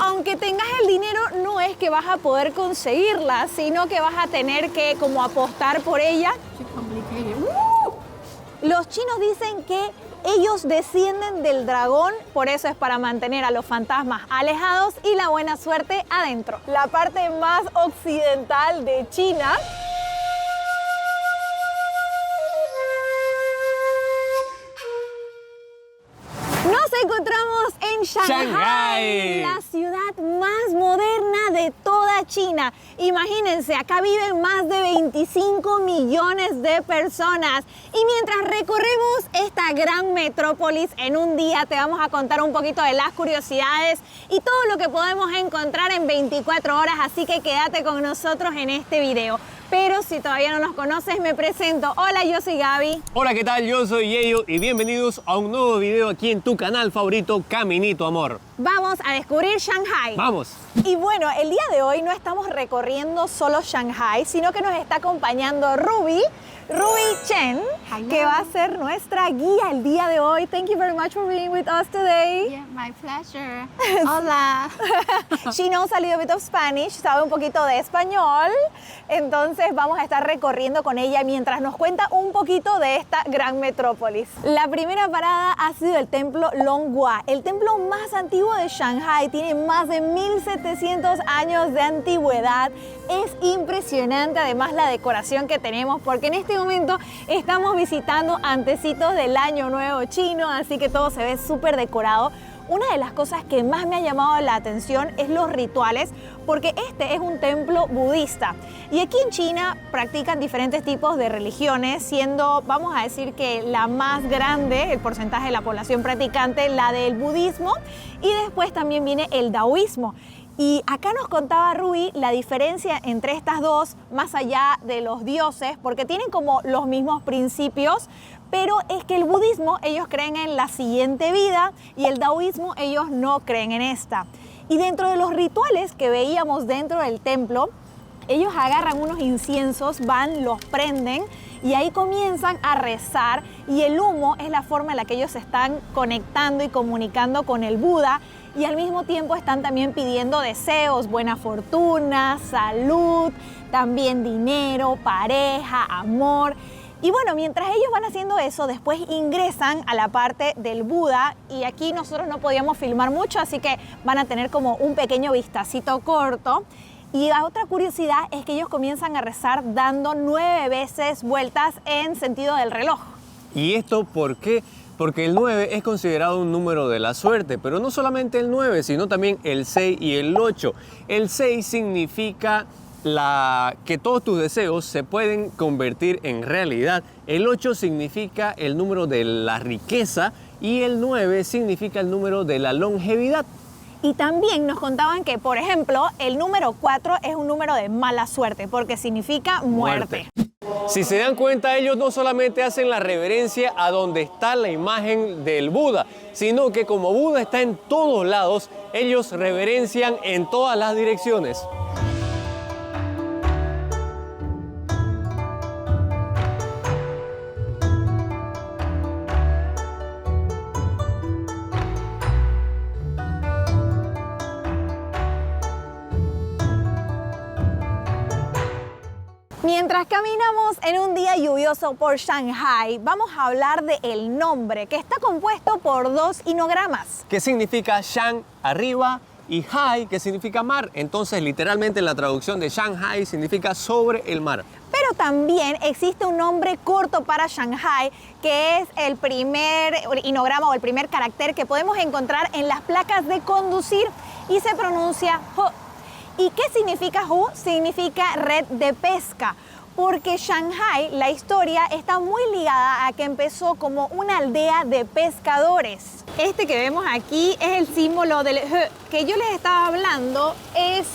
aunque tengas el dinero, no es que vas a poder conseguirla, sino que vas a tener que como apostar por ella. Los chinos dicen que ellos descienden del dragón, por eso es para mantener a los fantasmas alejados y la buena suerte adentro. La parte más occidental de China. Nos encontramos en Shanghái, la ciudad más moderna de toda China. Imagínense, acá viven más de 25 millones de personas. Y mientras recorremos esta gran metrópolis, en un día te vamos a contar un poquito de las curiosidades y todo lo que podemos encontrar en 24 horas. Así que quédate con nosotros en este video. Pero si todavía no nos conoces, me presento. Hola, yo soy Gaby. Hola, ¿qué tal? Yo soy Yeyo y bienvenidos a un nuevo video aquí en tu canal favorito, Caminito Amor. Vamos a descubrir Shanghái. ¡Vamos! Y bueno, el día de hoy no estamos recorriendo solo Shanghái, sino que nos está acompañando Ruby Chen, Hello. que va a ser nuestra guía el día de hoy. Thank you very much for being with us today. Yeah, my pleasure. Hola. She knows a little bit of Spanish, sabe un poquito de español. Entonces vamos a estar recorriendo con ella mientras nos cuenta un poquito de esta gran metrópolis. La primera parada ha sido el templo Longhua, el templo más antiguo de Shanghái. Tiene más de 1700 años de antigüedad. Es impresionante además la decoración que tenemos, porque en este momento estamos visitando antecitos del Año Nuevo chino, así que todo se ve súper decorado. Una de las cosas que más me ha llamado la atención es los rituales, porque este es un templo budista. Y aquí en China practican diferentes tipos de religiones, siendo, vamos a decir que la más grande, el porcentaje de la población practicante, la del budismo, y después también viene el taoísmo. Y acá nos contaba Ruby la diferencia entre estas dos, más allá de los dioses, porque tienen como los mismos principios, pero es que el budismo ellos creen en la siguiente vida y el taoísmo ellos no creen en esta. Y dentro de los rituales que veíamos dentro del templo, ellos agarran unos inciensos, van, los prenden y ahí comienzan a rezar, y el humo es la forma en la que ellos se están conectando y comunicando con el Buda, y al mismo tiempo están también pidiendo deseos, buena fortuna, salud, también dinero, pareja, amor. Y bueno, mientras ellos van haciendo eso, después ingresan a la parte del Buda, y aquí nosotros no podíamos filmar mucho, así que van a tener como un pequeño vistacito corto. Y la otra curiosidad es que ellos comienzan a rezar dando 9 veces vueltas en sentido del reloj. ¿Y esto por qué? Porque el 9 es considerado un número de la suerte, pero no solamente el 9, sino también el 6 y el 8. El 6 significa que todos tus deseos se pueden convertir en realidad. El 8 significa el número de la riqueza y el 9 significa el número de la longevidad. Y también nos contaban que, por ejemplo, el número 4 es un número de mala suerte porque significa muerte. Si se dan cuenta, ellos no solamente hacen la reverencia a donde está la imagen del Buda, sino que como Buda está en todos lados, ellos reverencian en todas las direcciones. Mientras caminamos en un día lluvioso por Shanghái, vamos a hablar del nombre, que está compuesto por 2 inogramas. ¿Qué significa Shang, arriba, y Hai, que significa mar? Entonces, literalmente la traducción de Shanghái significa sobre el mar. Pero también existe un nombre corto para Shanghái, que es el primer inograma o el primer carácter que podemos encontrar en las placas de conducir, y se pronuncia Ho. ¿Y qué significa Hu? Significa red de pesca, porque Shanghái, la historia está muy ligada a que empezó como una aldea de pescadores. Este que vemos aquí es el símbolo del He, que yo les estaba hablando, es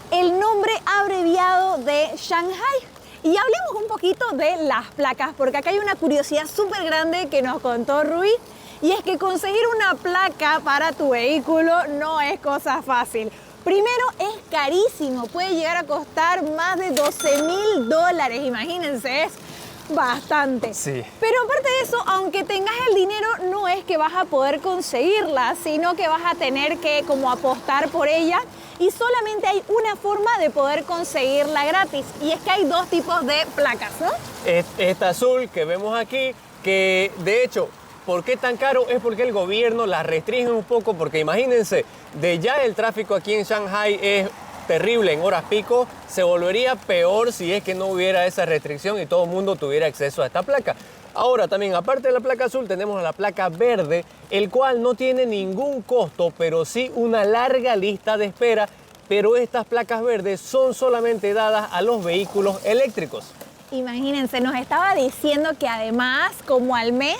el nombre abreviado de Shanghái. Y hablemos un poquito de las placas, porque acá hay una curiosidad súper grande que nos contó Ruby, y es que conseguir una placa para tu vehículo no es cosa fácil. Primero, es carísimo, puede llegar a costar más de $12,000, imagínense, es bastante. Sí. Pero aparte de eso, aunque tengas el dinero, no es que vas a poder conseguirla, sino que vas a tener que como apostar por ella. Y solamente hay una forma de poder conseguirla gratis. Y es que hay dos tipos de placas, ¿no? Esta azul que vemos aquí, que de hecho, ¿por qué tan caro? Es porque el gobierno la restringe un poco, porque imagínense, de ya el tráfico aquí en Shanghai es terrible en horas pico, se volvería peor si es que no hubiera esa restricción y todo el mundo tuviera acceso a esta placa. Ahora también, aparte de la placa azul, tenemos la placa verde, el cual no tiene ningún costo, pero sí una larga lista de espera, pero estas placas verdes son solamente dadas a los vehículos eléctricos. Imagínense, nos estaba diciendo que además, como al mes,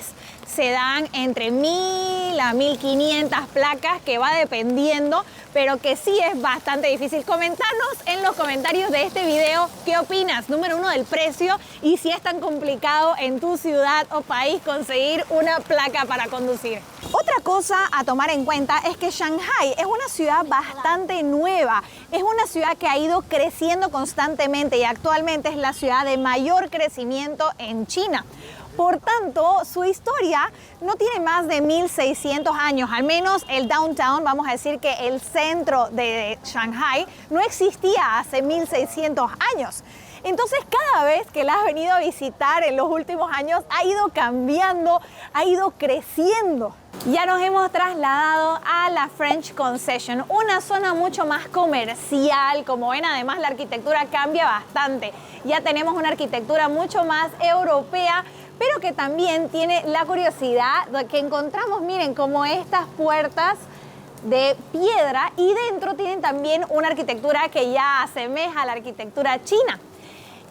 se dan entre 1000 a 1500 placas, que va dependiendo, pero que sí es bastante difícil. Comentanos en los comentarios de este video qué opinas, número uno, del precio y si es tan complicado en tu ciudad o país conseguir una placa para conducir. Otra cosa a tomar en cuenta es que Shanghai es una ciudad bastante nueva, es una ciudad que ha ido creciendo constantemente y actualmente es la ciudad de mayor crecimiento en China. Por tanto, su historia no tiene más de 1600 años, al menos el downtown, vamos a decir que el centro de Shanghai no existía hace 1600 años. Entonces, cada vez que la has venido a visitar en los últimos años, ha ido cambiando, ha ido creciendo. Ya nos hemos trasladado a la French Concession, una zona mucho más comercial. Como ven, además la arquitectura cambia bastante. Ya tenemos una arquitectura mucho más europea, pero que también tiene la curiosidad de que encontramos, miren, como estas puertas de piedra y dentro tienen también una arquitectura que ya asemeja a la arquitectura china.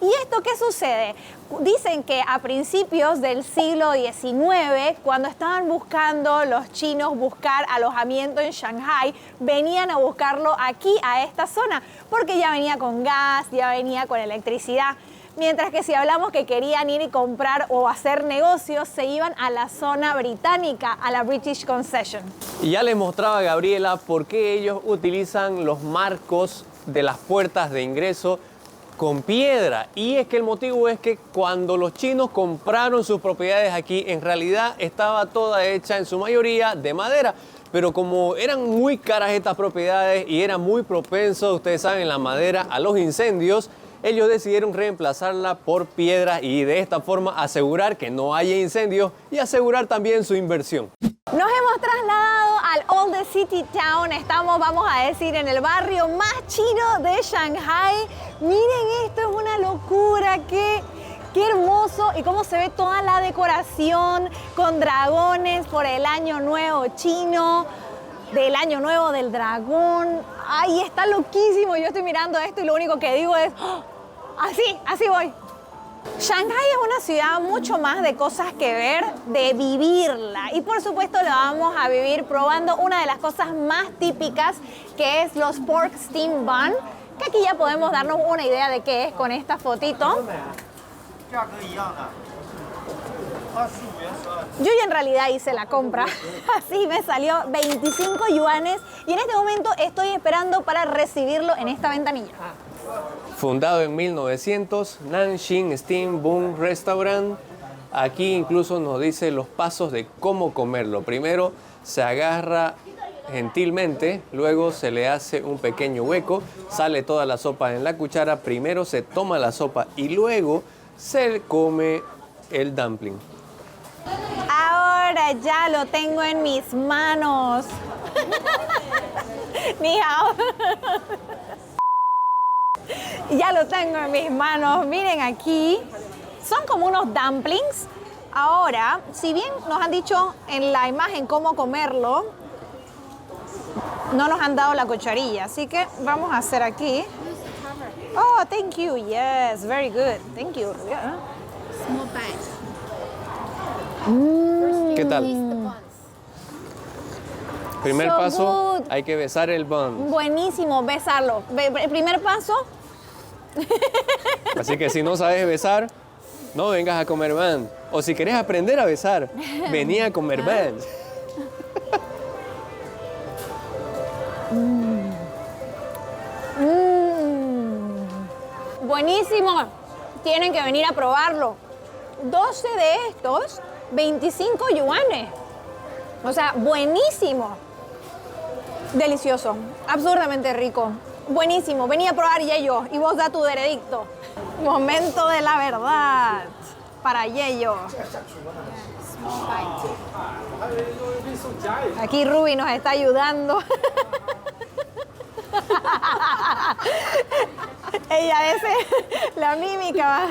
¿Y esto qué sucede? Dicen que a principios del siglo XIX, cuando estaban buscando los chinos buscar alojamiento en Shanghai, venían a buscarlo aquí, a esta zona, porque ya venía con gas, ya venía con electricidad. Mientras que si hablamos que querían ir y comprar o hacer negocios, se iban a la zona británica, a la British Concession. Y ya les mostraba a Gabriela por qué ellos utilizan los marcos de las puertas de ingreso con piedra. Y es que el motivo es que cuando los chinos compraron sus propiedades aquí, en realidad estaba toda hecha en su mayoría de madera. Pero como eran muy caras estas propiedades y era muy propenso, ustedes saben, la madera a los incendios, ellos decidieron reemplazarla por piedra y de esta forma asegurar que no haya incendios y asegurar también su inversión. Nos hemos trasladado al Old City Town. Estamos, vamos a decir, en el barrio más chino de Shanghai. Miren, esto es una locura, qué hermoso y cómo se ve toda la decoración con dragones por el Año Nuevo chino, del Año Nuevo del Dragón. Ay, está loquísimo. Yo estoy mirando esto y lo único que digo es, ¡oh! Así voy. Shanghai es una ciudad mucho más de cosas que ver, de vivirla. Y por supuesto la vamos a vivir probando una de las cosas más típicas, que es los pork steam bun, que aquí ya podemos darnos una idea de qué es con esta fotito. Yo ya en realidad hice la compra, así me salió 25 yuanes y en este momento estoy esperando para recibirlo en esta ventanilla. Fundado en 1900, Nanxing Steam Bun Restaurant. Aquí incluso nos dice los pasos de cómo comerlo. Primero se agarra gentilmente, luego se le hace un pequeño hueco, sale toda la sopa en la cuchara, primero se toma la sopa y luego se come el dumpling. Ahora ya lo tengo en mis manos. Ni hao. Ya lo tengo en mis manos. Miren aquí. Son como unos dumplings. Ahora, si bien nos han dicho en la imagen cómo comerlo, no nos han dado la cucharilla. Así que vamos a hacer aquí. Oh, thank you. Yes, very good. Thank you. Yeah. Small bite. ¿Qué tal? Taste the buns. Primer So paso, good. hay que besar el bun. Buenísimo, besarlo. El primer paso, Así que si no sabes besar, no vengas a comer bun. O si querés aprender a besar, vení a comer bun. buenísimo. Tienen que venir a probarlo. 12 de estos, 25 yuanes. O sea, buenísimo. Delicioso, absurdamente rico. Buenísimo. Vení a probar Yeyo y vos da tu veredicto. Momento de la verdad para Yeyo. Aquí Ruby nos está ayudando. Ella dice la mímica.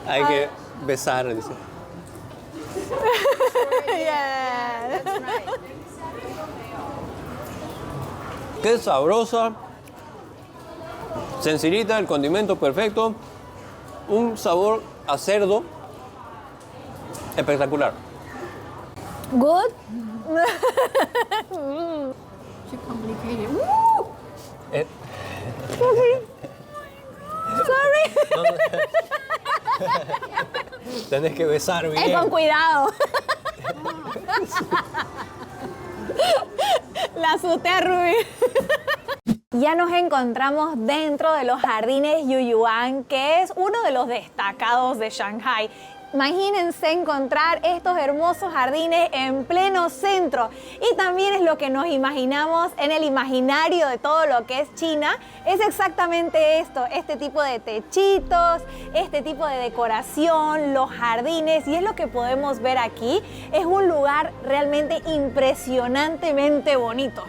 Hay que besar, dice. Yeah. Qué sabrosa. Sencillita, el condimento perfecto. Un sabor a cerdo espectacular. Good. Too complicated. Eh, Sorry. Tenés que besar bien. Es con cuidado. La asusté a Ruby. Ya nos encontramos dentro de los jardines Yuyuan, que es uno de los destacados de Shanghái. Imagínense encontrar estos hermosos jardines en pleno centro, y también es lo que nos imaginamos en el imaginario de todo lo que es China. Es exactamente esto, este tipo de techitos, este tipo de decoración, los jardines, y es lo que podemos ver aquí. Es un lugar realmente impresionantemente bonito.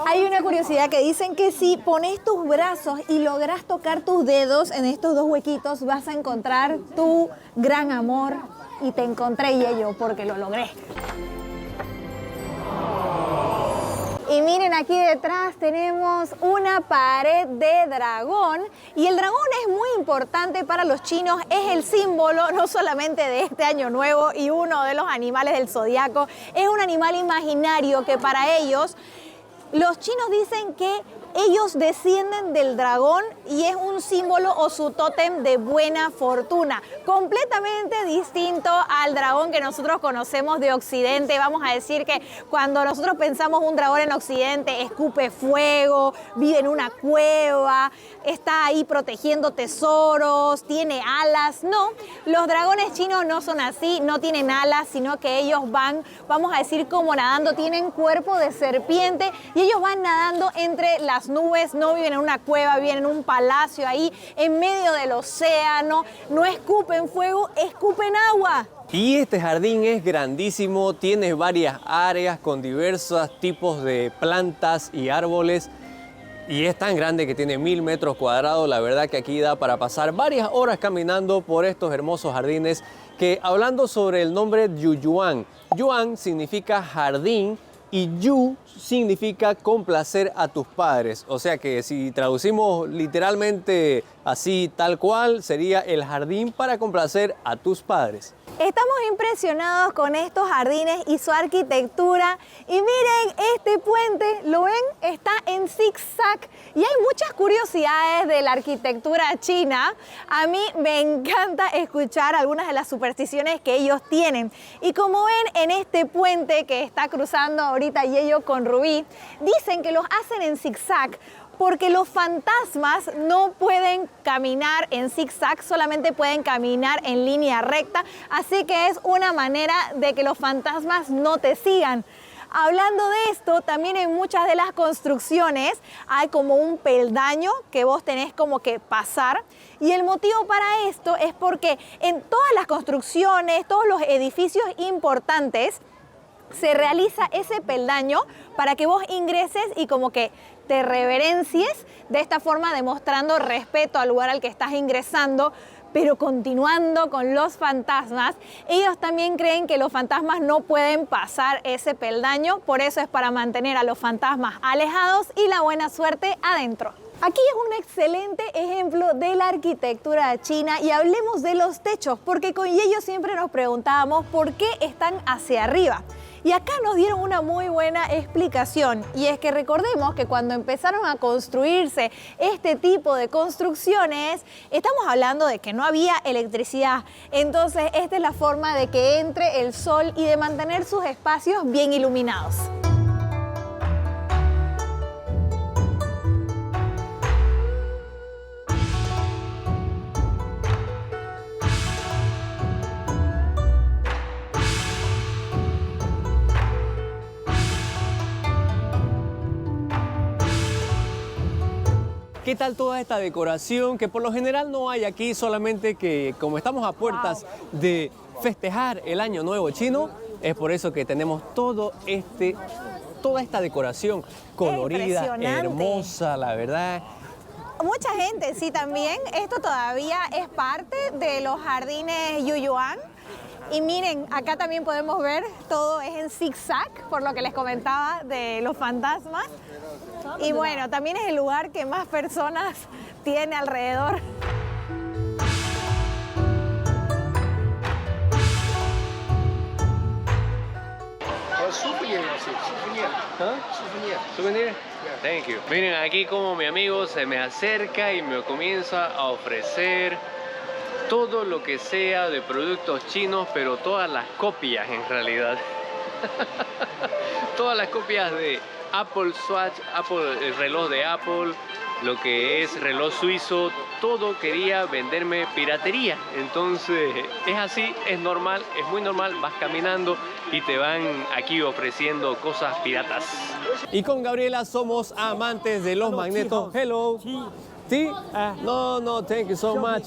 Hay una curiosidad que dicen que si pones tus brazos y logras tocar tus dedos en estos dos huequitos, vas a encontrar tu gran amor. Y te encontré, Yeyo, porque lo logré. Y miren, aquí detrás tenemos una pared de dragón, y el dragón es muy importante para los chinos, es el símbolo no solamente de este año nuevo y uno de los animales del zodiaco, es un animal imaginario que para ellos, los chinos dicen que ellos descienden del dragón y es un símbolo o su tótem de buena fortuna, completamente distinto al dragón que nosotros conocemos de Occidente. Vamos a decir que cuando nosotros pensamos un dragón en Occidente, escupe fuego, vive en una cueva, está ahí protegiendo tesoros, tiene alas. No, los dragones chinos no son así, no tienen alas, sino que ellos van, vamos a decir, como nadando, tienen cuerpo de serpiente y ellos van nadando entre las nubes, no viven en una cueva, viven en un palacio ahí en medio del océano, no escupen fuego, escupen agua. Y este jardín es grandísimo, tiene varias áreas con diversos tipos de plantas y árboles, y es tan grande que tiene 1000 metros cuadrados. La verdad que aquí da para pasar varias horas caminando por estos hermosos jardines que, hablando sobre el nombre Yuyuan, Yuan significa jardín y Yu significa complacer a tus padres. O sea que si traducimos literalmente así tal cual, sería el jardín para complacer a tus padres. Estamos impresionados con estos jardines y su arquitectura. Y miren, este puente, ¿lo ven? Está en zigzag. Y hay muchas curiosidades de la arquitectura china. A mí me encanta escuchar algunas de las supersticiones que ellos tienen. Y como ven en este puente que está cruzando ahorita Yeyo con Rubí, dicen que los hacen en zigzag porque los fantasmas no pueden caminar en zigzag, solamente pueden caminar en línea recta, así que es una manera de que los fantasmas no te sigan. Hablando de esto, también en muchas de las construcciones hay como un peldaño que vos tenés como que pasar, y el motivo para esto es porque en todas las construcciones, todos los edificios importantes, se realiza ese peldaño para que vos ingreses y como que te reverencies, de esta forma demostrando respeto al lugar al que estás ingresando. Pero continuando con los fantasmas, ellos también creen que los fantasmas no pueden pasar ese peldaño, por eso es para mantener a los fantasmas alejados y la buena suerte adentro. Aquí es un excelente ejemplo de la arquitectura china, y hablemos de los techos, porque con ellos siempre nos preguntábamos por qué están hacia arriba. Y acá nos dieron una muy buena explicación, y es que recordemos que cuando empezaron a construirse este tipo de construcciones, estamos hablando de que no había electricidad. Entonces esta es la forma de que entre el sol y de mantener sus espacios bien iluminados. ¿Qué tal toda esta decoración que por lo general no hay aquí, solamente que como estamos a puertas de festejar el Año Nuevo Chino, es por eso que tenemos toda esta decoración colorida, hermosa, la verdad. Mucha gente, sí, también. Esto todavía es parte de los jardines Yuyuan. Y miren, acá también podemos ver, todo es en zigzag, por lo que les comentaba de los fantasmas. Y bueno, también es el lugar que más personas tiene alrededor. ¿Souvenir? Thank you. Miren aquí como mi amigo se me acerca y me comienza a ofrecer todo lo que sea de productos chinos, pero todas las copias en realidad. Todas las copias de Apple Watch, el reloj de Apple, lo que es reloj suizo, todo quería venderme piratería. Entonces es así, es normal, es muy normal, vas caminando y te van aquí ofreciendo cosas piratas. Y con Gabriela somos amantes de los magnetos. Hello. ¿Sí? No, thank you so much.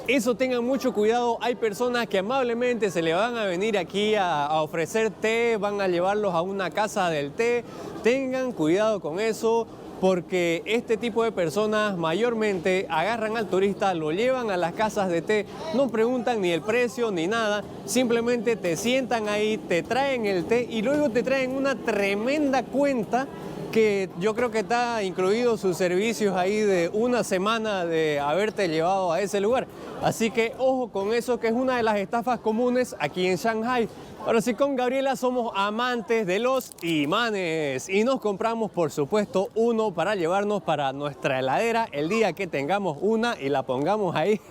Eso, tengan mucho cuidado. Hay personas que amablemente se le van a venir aquí a ofrecer té, van a llevarlos a una casa del té. Tengan cuidado con eso, porque este tipo de personas mayormente agarran al turista, lo llevan a las casas de té, no preguntan ni el precio ni nada, simplemente te sientan ahí, te traen el té y luego te traen una tremenda cuenta que yo creo que está incluido sus servicios ahí de una semana de haberte llevado a ese lugar. Así que ojo con eso, que es una de las estafas comunes aquí en Shanghai. Ahora sí, con Gabriela somos amantes de los imanes y nos compramos, por supuesto, uno para llevarnos para nuestra heladera el día que tengamos una y la pongamos ahí.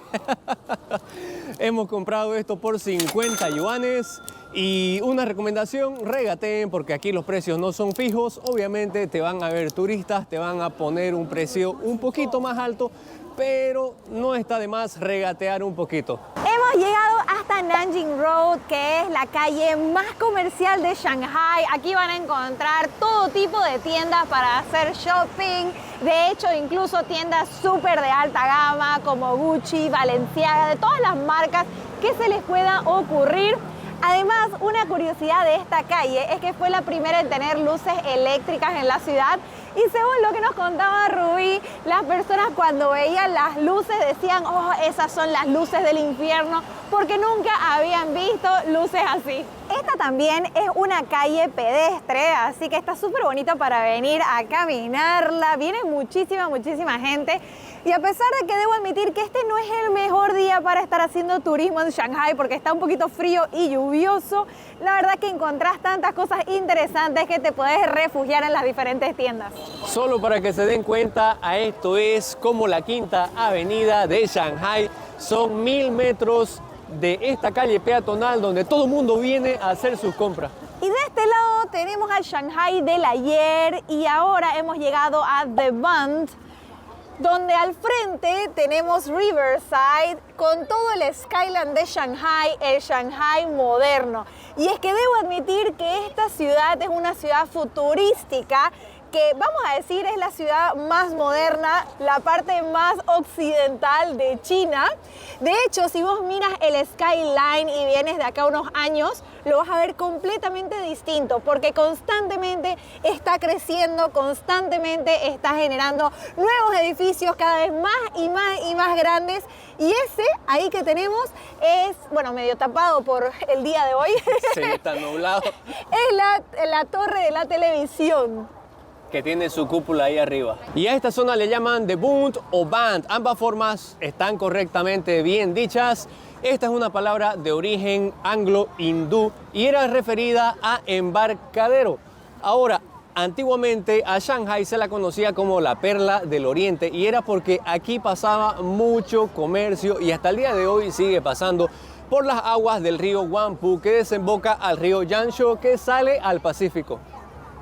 Hemos comprado esto por 50 yuanes. Y una recomendación, regateen, porque aquí los precios no son fijos. Obviamente te van a ver turistas, te van a poner un precio un poquito más alto, pero no está de más regatear un poquito. Hemos llegado hasta Nanjing Road, que es la calle más comercial de Shanghai. Aquí van a encontrar todo tipo de tiendas para hacer shopping. De hecho, incluso tiendas súper de alta gama como Gucci, Balenciaga, de todas las marcas que se les pueda ocurrir. Además, una curiosidad de esta calle es que fue la primera en tener luces eléctricas en la ciudad y según lo que nos contaba Rubí, las personas cuando veían las luces decían, oh, esas son las luces del infierno, porque nunca habían visto luces así. Esta también es una calle pedestre, así que está súper bonita para venir a caminarla. Viene muchísima gente. Y a pesar de que debo admitir que este no es el mejor día para estar haciendo turismo en Shanghai porque está un poquito frío y lluvioso, la verdad que encontrás tantas cosas interesantes que te puedes refugiar en las diferentes tiendas. Solo para que se den cuenta, a esto es como la quinta avenida de Shanghai. Son 1000 metros de esta calle peatonal donde todo el mundo viene a hacer sus compras. Y de este lado tenemos al Shanghai del ayer y ahora hemos llegado a The Bund, donde al frente tenemos Riverside con todo el skyline de Shanghai, el Shanghai moderno. Y es que debo admitir que esta ciudad es una ciudad futurística que, vamos a decir, es la ciudad más moderna, la parte más occidental de China. De hecho, si vos miras el skyline y vienes de acá unos años, lo vas a ver completamente distinto, porque constantemente está creciendo, constantemente está generando nuevos edificios cada vez más y más grandes. Y ese ahí que tenemos es, bueno, medio tapado por el día de hoy. Sí, está nublado. Es la torre de la televisión, que tiene su cúpula ahí arriba. Y a esta zona le llaman The Bund o Band. Ambas formas están correctamente bien dichas. Esta es una palabra de origen anglo-hindú y era referida a embarcadero. Ahora, antiguamente a Shanghai se la conocía como la perla del oriente y era porque aquí pasaba mucho comercio y hasta el día de hoy sigue pasando por las aguas del río Huangpu, que desemboca al río Yangshuo, que sale al Pacífico.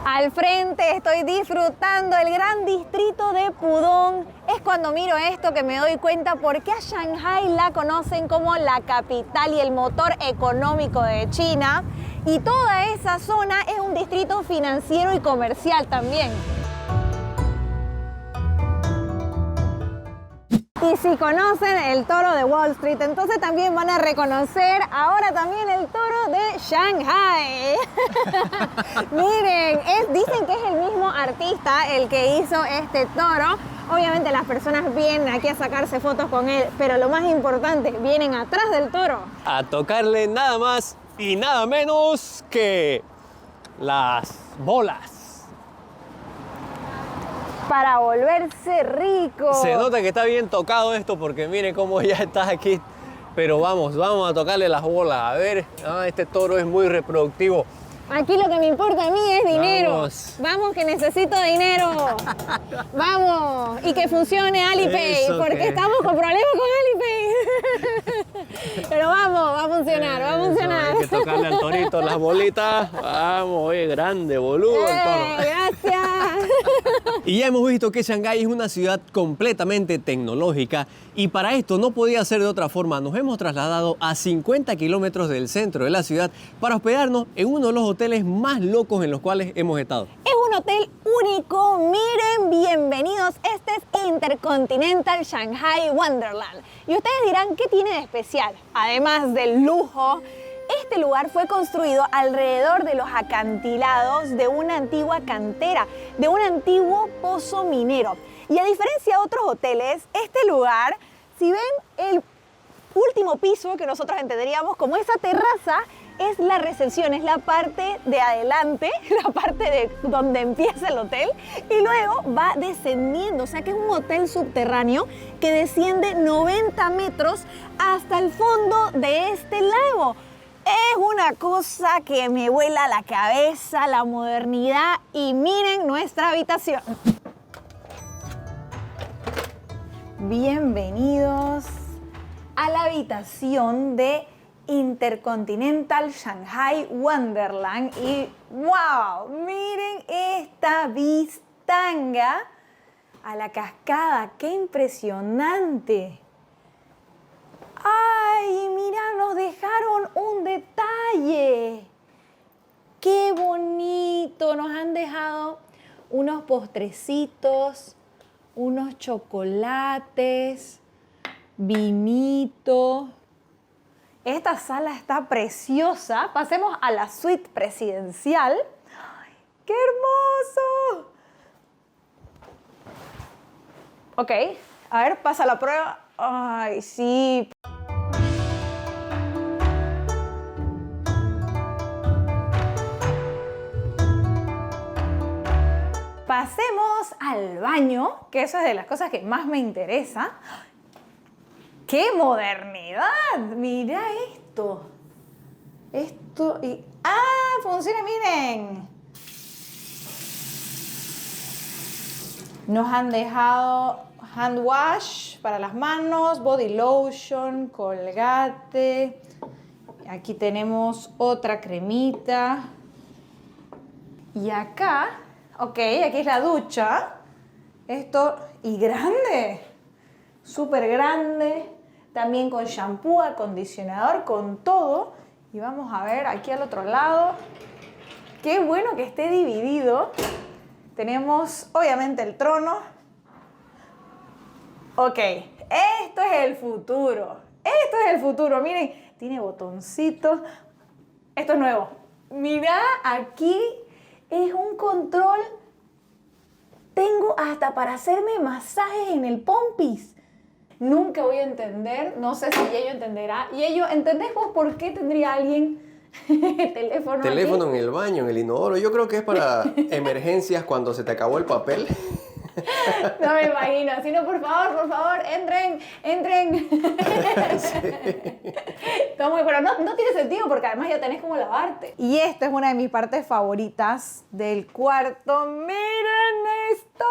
Al frente estoy disfrutando el gran distrito de Pudong. Es cuando miro esto que me doy cuenta por qué a Shanghai la conocen como la capital y el motor económico de China. Y toda esa zona es un distrito financiero y comercial también. Y si conocen el toro de Wall Street, entonces también van a reconocer ahora también el toro de Shanghai. Miren, dicen que es el mismo artista el que hizo este toro. Obviamente las personas vienen aquí a sacarse fotos con él, pero lo más importante, vienen atrás del toro. A tocarle nada más y nada menos que las bolas. Para volverse rico. Se nota que está bien tocado esto porque mire cómo ya está aquí. Pero vamos a tocarle las bolas. A ver, este toro es muy reproductivo. Aquí lo que me importa a mí es dinero. Vamos que necesito dinero. Vamos. Y que funcione Alipay, porque estamos con problemas con Alipay. Pero vamos, va a funcionar, va a funcionar. Hay que tocarle al torito las bolitas. Vamos, oye, grande, boludo el toro. Gracias. Y ya hemos visto que Shanghái es una ciudad completamente tecnológica y para esto no podía ser de otra forma. Nos hemos trasladado a 50 kilómetros del centro de la ciudad para hospedarnos en uno de los hoteles más locos en los cuales hemos estado. Es un hotel único. Miren, bienvenidos. Este es Intercontinental Shanghai Wonderland. Y ustedes dirán, ¿qué tiene de especial? Además del lujo, este lugar fue construido alrededor de los acantilados de una antigua cantera, de un antiguo pozo minero. Y a diferencia de otros hoteles, este lugar, si ven el último piso que nosotros entenderíamos como esa terraza, es la recepción, es la parte de adelante, la parte de donde empieza el hotel y luego va descendiendo, o sea que es un hotel subterráneo que desciende 90 metros hasta el fondo de este lago. Es una cosa que me vuela la cabeza, la modernidad, y miren nuestra habitación. Bienvenidos a la habitación de Intercontinental Shanghai Wonderland y ¡wow! Miren esta vistanga a la cascada, ¡qué impresionante! ¡Ay, mira, nos dejaron un detalle! ¡Qué bonito! Nos han dejado unos postrecitos, unos chocolates, vinito. Esta sala está preciosa. Pasemos a la suite presidencial. ¡Ay, qué hermoso! Ok, a ver, pasa la prueba. ¡Ay, sí! Pasemos al baño, que eso es de las cosas que más me interesa. ¡Qué modernidad! Mira esto. Esto y... ¡ah! Funciona, miren. Nos han dejado hand wash para las manos, body lotion, Colgate. Aquí tenemos otra cremita. Y acá, ok, aquí es la ducha. Esto, y grande. Súper grande. También con shampoo, acondicionador, con todo. Y vamos a ver aquí al otro lado. Qué bueno que esté dividido. Tenemos obviamente el trono. Ok, esto es el futuro. Esto es el futuro. Miren, tiene botoncitos. Esto es nuevo. Mira, aquí es un control. Tengo hasta para hacerme masajes en el pompis. Nunca voy a entender, no sé si Yello entenderá. Yello, ¿entendés vos por qué tendría alguien teléfono en el baño, en el inodoro? Yo creo que es para emergencias cuando se te acabó el papel. No me imagino, si no, por favor, entren. Sí. Pero no tiene sentido porque además ya tenés como lavarte. Y esta es una de mis partes favoritas del cuarto. ¡Miren esto!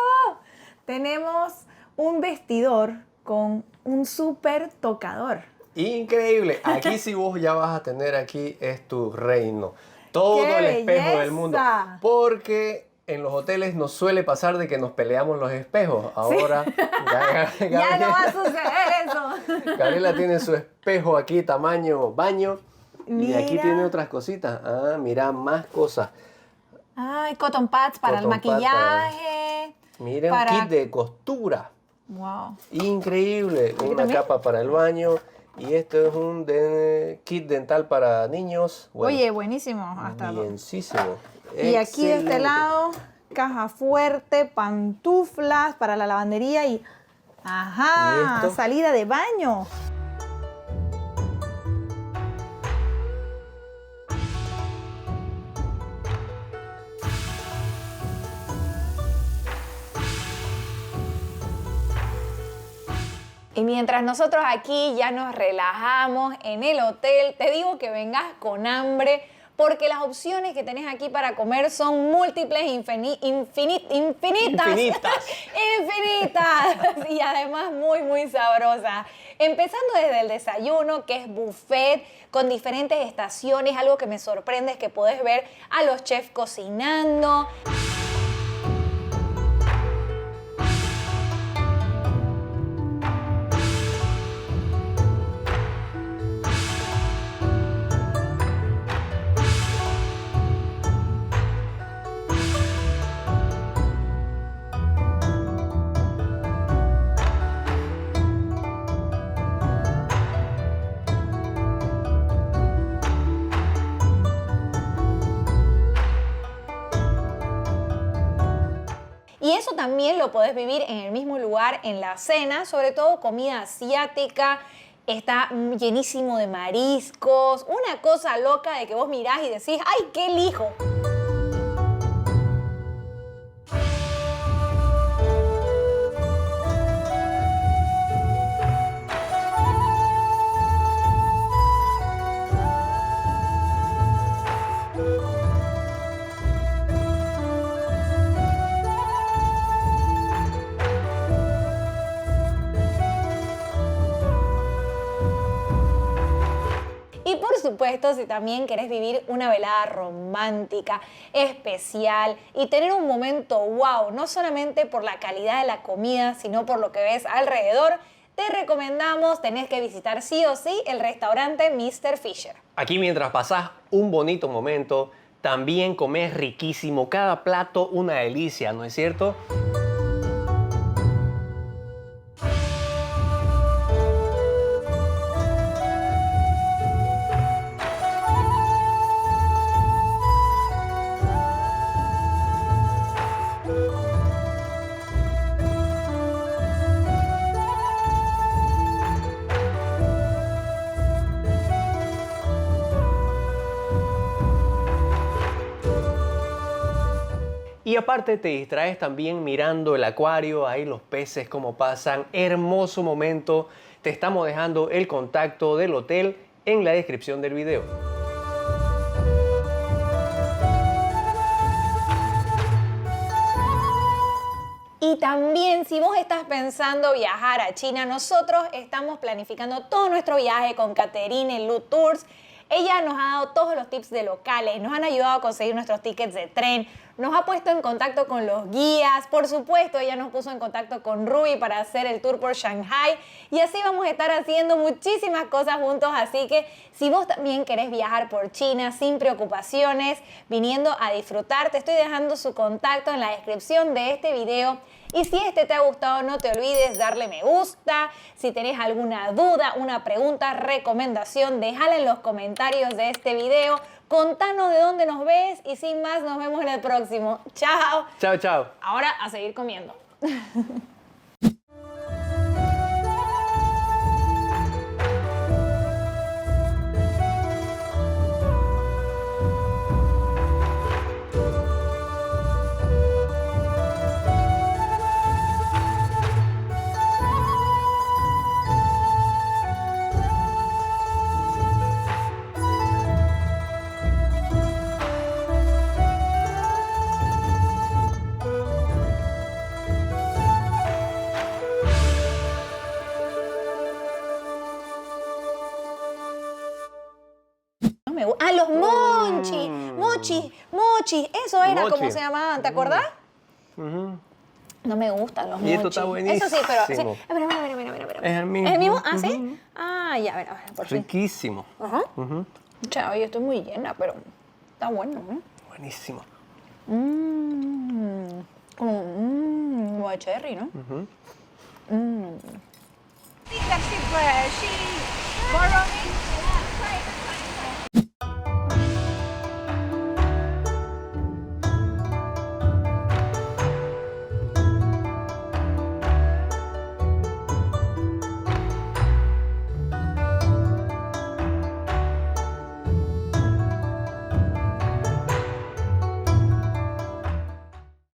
Tenemos un vestidor con un súper tocador. Increíble. Aquí sí vos ya vas a tener, aquí es tu reino. Todo ¡qué el espejo belleza! del mundo. Porque en los hoteles nos suele pasar de que nos peleamos los espejos. Ahora sí. Ya no va a suceder eso. Gabriela tiene su espejo aquí, tamaño baño. Mira. Y aquí tiene otras cositas. Ah, mira, más cosas. Ay, cotton pads para el maquillaje. Mira, un kit de costura. Wow. Increíble. Una también? capa para el baño. Y esto es un kit dental para niños. Bueno, Oye, buenísimo. Hasta bienísimo. Y aquí de este Excelente. lado, caja fuerte, pantuflas para la lavandería y... ¿Y ¡Ajá! esto? Salida de baño. Y mientras nosotros aquí ya nos relajamos en el hotel, te digo que vengas con hambre porque las opciones que tenés aquí para comer son múltiples, infinitas. Infinitas. Infinitas. Y además muy, muy sabrosas. Empezando desde el desayuno, que es buffet con diferentes estaciones. Algo que me sorprende es que podés ver a los chefs cocinando. Y eso también lo podés vivir en el mismo lugar en la cena, sobre todo comida asiática. Está llenísimo de mariscos, una cosa loca de que vos mirás y decís, ¡ay, qué elijo! Y por supuesto, si también querés vivir una velada romántica, especial y tener un momento wow, no solamente por la calidad de la comida, sino por lo que ves alrededor, te recomendamos, tenés que visitar sí o sí el restaurante Mr. Fisher. Aquí mientras pasás un bonito momento, también comes riquísimo. Cada plato una delicia, ¿no es cierto? Y aparte te distraes también mirando el acuario, ahí los peces como pasan, hermoso momento. Te estamos dejando el contacto del hotel en la descripción del video. Y también si vos estás pensando viajar a China, nosotros estamos planificando todo nuestro viaje con Caterine Lu Tours. Ella nos ha dado todos los tips de locales, nos han ayudado a conseguir nuestros tickets de tren, nos ha puesto en contacto con los guías, por supuesto ella nos puso en contacto con Ruby para hacer el tour por Shanghai y así vamos a estar haciendo muchísimas cosas juntos, así que si vos también querés viajar por China sin preocupaciones, viniendo a disfrutar, te estoy dejando su contacto en la descripción de este video. Y si este te ha gustado, no te olvides darle me gusta. Si tenés alguna duda, una pregunta, recomendación, déjala en los comentarios de este video. Contanos de dónde nos ves y sin más, nos vemos en el próximo. ¡Chao! Chao, chao. Ahora a seguir comiendo. ¡Ah, los monchis! ¡Mochis! Eso era Mochi. como se llamaban, ¿te acordás? No me gustan los Y esto mochis. está buenísimo. Eso sí, pero... Sí. Mira. Es el mismo. ¿Es el mismo? ¿Ah, sí? Ah, ya, a ver, por fin. Riquísimo. Ajá. Chao, yo estoy muy llena, pero está bueno, ¿no? Buenísimo. Como de cherry, ¿no? Mm.